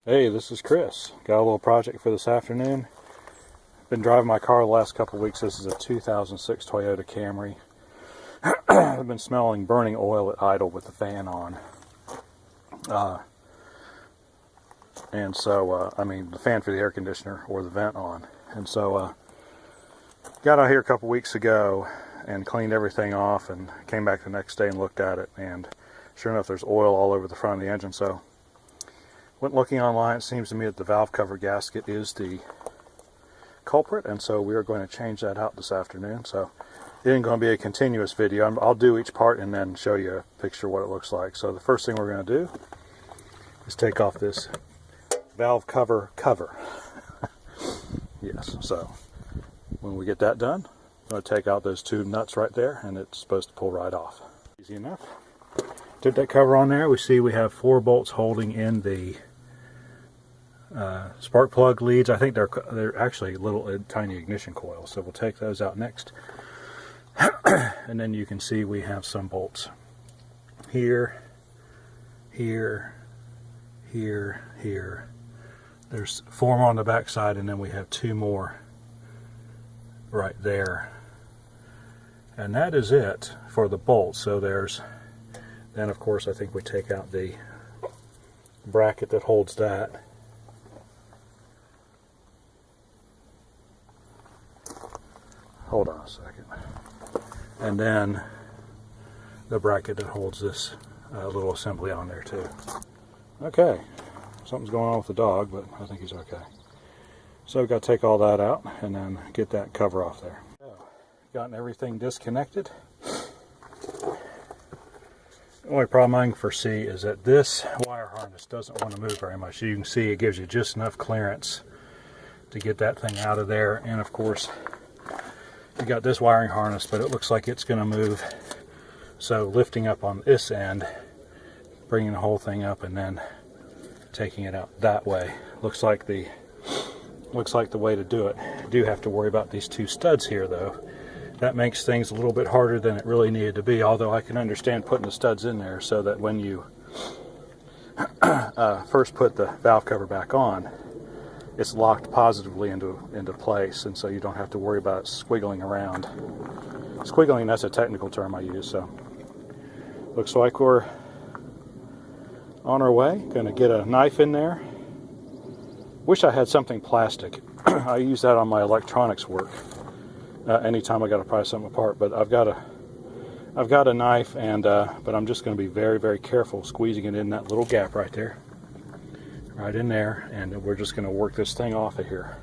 Hey, this is Chris. Got a little project for this afternoon. Been driving my car the last couple of weeks. This is a 2006 Toyota Camry. I've been smelling burning oil at idle with the fan on. I mean the fan for the air conditioner or the vent on. And so got out here a couple weeks ago and cleaned everything off and came back the next day and looked at it, and sure enough there's oil all over the front of the engine. So went looking online. It seems to me that the valve cover gasket is the culprit, and so we are going to change that out this afternoon. So it ain't going to be a continuous video. I'll do each part and then show you a picture of what it looks like. So the first thing we're going to do is take off this valve cover. Yes, so when we get that done, I'm going to take out those two nuts right there, and it's supposed to pull right off. Easy enough. Took that cover on there. We see we have 4 bolts holding in the spark plug leads. I think they're actually little tiny ignition coils, so we'll take those out next. And then you can see we have some bolts here, here, here, here. There's 4 more on the back side, and then we have 2 more right there. And that is it for the bolts. So then of course I think we take out the bracket that holds that. Hold on a second. And then the bracket that holds this little assembly on there too. Okay, something's going on with the dog, but I think he's okay. So we've got to take all that out and then get that cover off there. So, gotten everything disconnected. The only problem I can foresee is that this wire harness doesn't want to move very much. You can see it gives you just enough clearance to get that thing out of there. And of course, you got this wiring harness, but it looks like it's going to move. So lifting up on this end, bringing the whole thing up, and then taking it out that way looks like the way to do it. I do have to worry about these 2 studs here, though. That makes things a little bit harder than it really needed to be, although I can understand putting the studs in there so that when you first put the valve cover back on, it's locked positively into place, and so you don't have to worry about it squiggling around. Squiggling, that's a technical term I use. So looks like we're on our way. Gonna get a knife in there. Wish I had something plastic. I use that on my electronics work. Anytime I got to pry something apart, but I've got a knife, and but I'm just going to be very, very careful squeezing it in that little gap right there, right in there, and we're just going to work this thing off of here.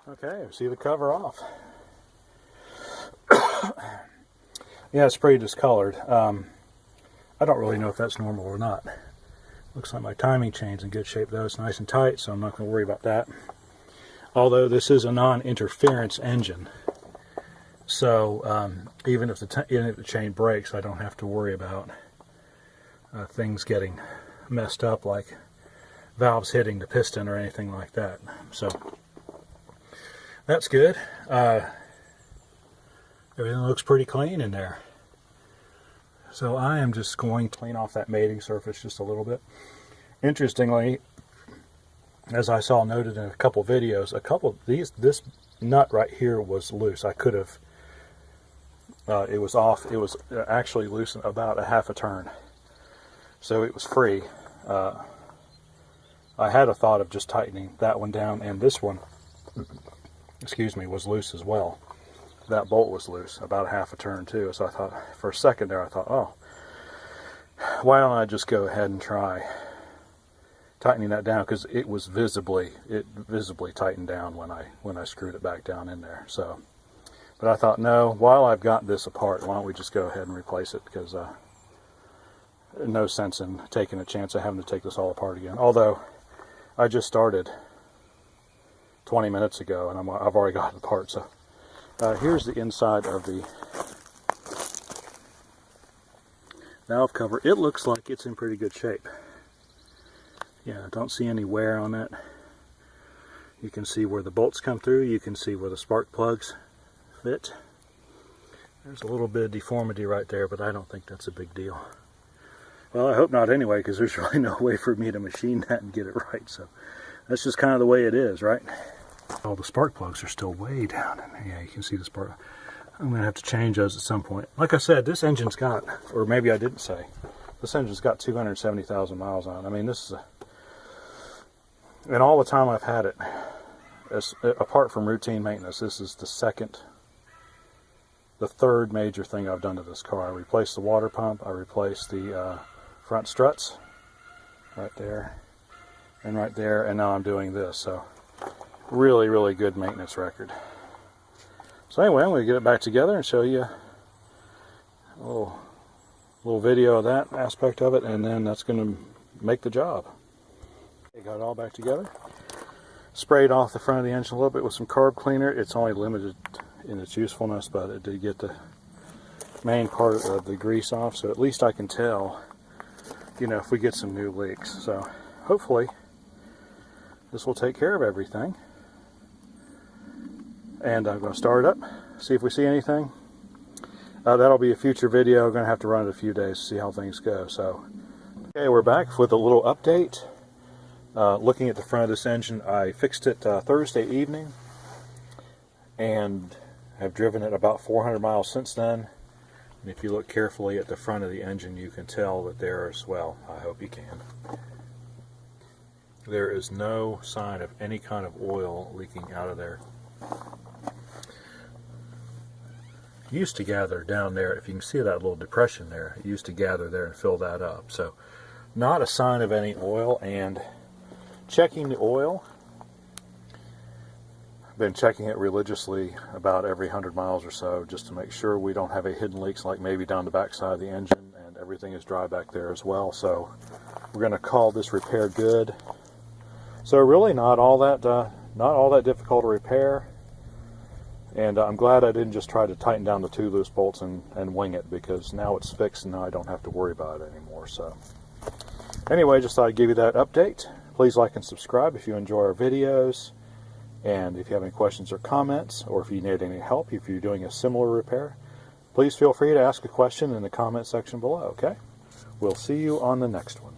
Okay, see the cover off. Yeah, it's pretty discolored. I don't really know if that's normal or not. Looks like my timing chain's in good shape though. It's nice and tight, so I'm not going to worry about that. Although this is a non-interference engine, so even if the chain breaks, I don't have to worry about things getting messed up, like valves hitting the piston or anything like that. So that's good. Everything looks pretty clean in there. So I am just going to clean off that mating surface just a little bit. Interestingly, as I saw noted in a couple videos, this nut right here was loose. I could have, it was off. It was actually loose about a half a turn, so it was free. I had a thought of just tightening that one down, and this one, excuse me, was loose as well. That bolt was loose about a half a turn too. So I thought, for a second there, I thought, oh, why don't I just go ahead and try tightening that down, because it visibly tightened down when I screwed it back down in there. So, but I thought, no, while I've got this apart, why don't we just go ahead and replace it, because no sense in taking a chance of having to take this all apart again. Although I just started 20 minutes ago and I've already got it apart. So here's the inside of the valve cover. It looks like it's in pretty good shape. Yeah, I don't see any wear on it. You can see where the bolts come through. You can see where the spark plugs fit. There's a little bit of deformity right there, but I don't think that's a big deal. Well, I hope not anyway, because there's really no way for me to machine that and get it right. So that's just kind of the way it is, right? All the spark plugs are still way down. Yeah, you can see the spark. I'm going to have to change those at some point. Like I said, this engine's got, or maybe I didn't say, this engine's got 270,000 miles on it. I mean, this is and all the time I've had it, apart from routine maintenance, this is the third major thing I've done to this car. I replaced the water pump, I replaced the front struts, right there, and right there, and now I'm doing this. So really, really good maintenance record. So anyway, I'm going to get it back together and show you a little video of that aspect of it, and then that's going to make the job. Got it all back together. Sprayed off the front of the engine a little bit with some carb cleaner. It's only limited in its usefulness, but it did get the main part of the grease off, so at least I can tell, you know, if we get some new leaks. So hopefully this will take care of everything. And I'm going to start it up, see if we see anything. That'll be a future video. I'm going to have to run it a few days to see how things go. So, okay, we're back with a little update. Looking at the front of this engine, I fixed it Thursday evening and have driven it about 400 miles since then. And if you look carefully at the front of the engine, you can tell that there as well. I hope you can. There is no sign of any kind of oil leaking out of there. It used to gather down there. If you can see that little depression there, it used to gather there and fill that up. So not a sign of any oil. And checking the oil, I've been checking it religiously about every 100 miles or so, just to make sure we don't have any hidden leaks, like maybe down the back side of the engine, and everything is dry back there as well. So we're going to call this repair good. So really not all that difficult to repair, and I'm glad I didn't just try to tighten down the two loose bolts and wing it, because now it's fixed and now I don't have to worry about it anymore. So anyway, just thought I'd give you that update. Please like and subscribe if you enjoy our videos, and if you have any questions or comments, or if you need any help, if you're doing a similar repair, please feel free to ask a question in the comment section below, okay? We'll see you on the next one.